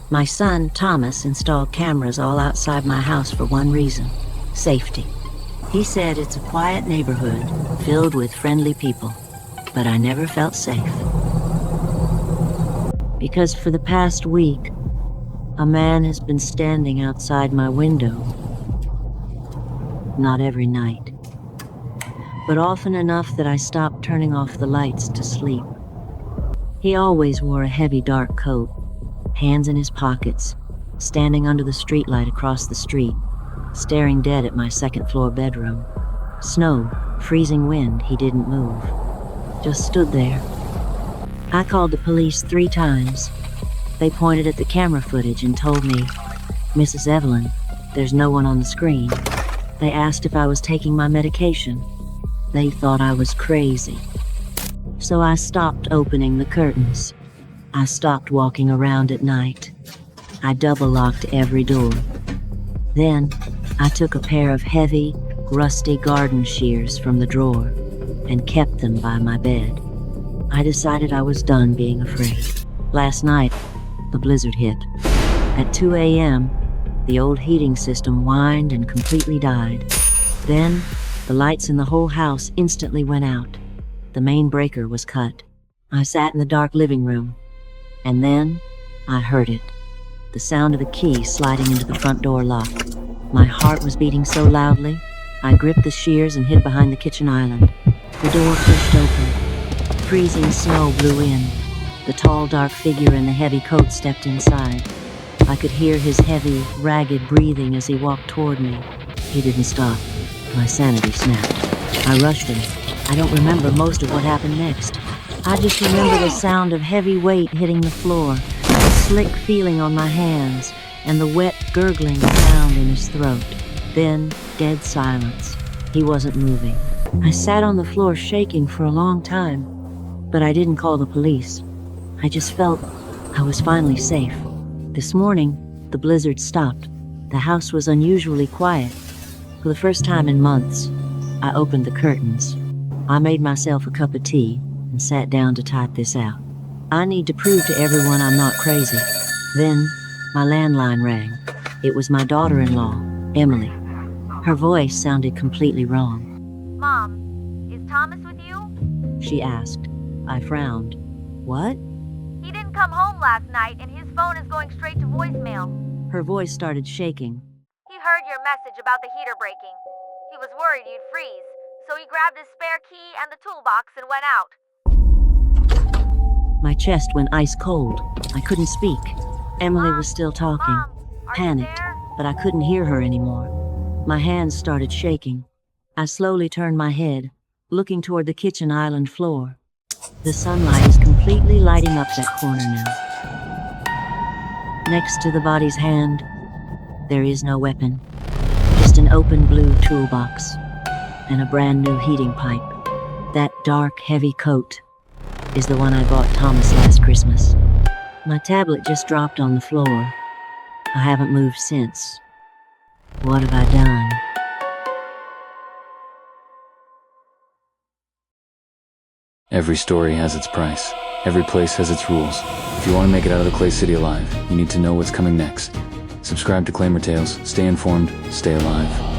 My son, Thomas, installed cameras all outside my house for one reason: safety. He said it's a quiet neighborhood filled with friendly people, but I never felt safe. Because for the past week, a man has been standing outside my window. Not every night, but often enough that I stopped turning off the lights to sleep. He always wore a heavy dark coat, hands in his pockets, standing under the streetlight across the street, staring dead at my second-floor bedroom. Snow, freezing wind, he didn't move. Just stood there. I called the police 3 times. They pointed at the camera footage and told me, "Mrs. Evelyn, there's no one on the screen." They asked if I was taking my medication. They thought I was crazy. So I stopped opening the curtains. I stopped walking around at night. I double-locked every door. Then, I took a pair of heavy, rusty garden shears from the drawer and kept them by my bed. I decided I was done being afraid. Last night, the blizzard hit. At 2 a.m., the old heating system whined and completely died. Then, the lights in the whole house instantly went out. The main breaker was cut. I sat in the dark living room, and then I heard it. The sound of a key sliding into the front door lock. My heart was beating so loudly, I gripped the shears and hid behind the kitchen island. The door pushed open. Freezing snow blew in. The tall, dark figure in the heavy coat stepped inside. I could hear his heavy, ragged breathing as he walked toward me. He didn't stop. My sanity snapped. I rushed him. I don't remember most of what happened next. I just remember the sound of heavy weight hitting the floor, the slick feeling on my hands, and the wet, gurgling sound in his throat. Then, dead silence. He wasn't moving. I sat on the floor shaking for a long time, but I didn't call the police. I just felt I was finally safe. This morning, the blizzard stopped. The house was unusually quiet. For the first time in months, I opened the curtains. I made myself a cup of tea and sat down to type this out. I need to prove to everyone I'm not crazy. Then, my landline rang. It was my daughter-in-law, Emily. Her voice sounded completely wrong. "Mom, is Thomas with you?" She asked. I frowned. What? "He didn't come home last night and his phone is going straight to voicemail." Her voice started shaking. "He heard your message about the heater breaking. He was worried you'd freeze, so he grabbed his spare key and the toolbox and went out." My chest went ice cold. I couldn't speak. Emily was still talking. Mom, are Panicked, you there? but I couldn't hear her anymore. My hands started shaking. I slowly turned my head, looking toward the kitchen island floor. The sunlight is completely lighting up that corner now. Next to the body's hand, there is no weapon. Just an open blue toolbox and a brand new heating pipe. That dark, heavy coat is the one I bought Thomas last Christmas. My tablet just dropped on the floor. I haven't moved since. What have I done? Every story has its price. Every place has its rules. If you want to make it out of the Clay City alive, you need to know what's coming next. Subscribe to Claymare Tales, stay informed, stay alive.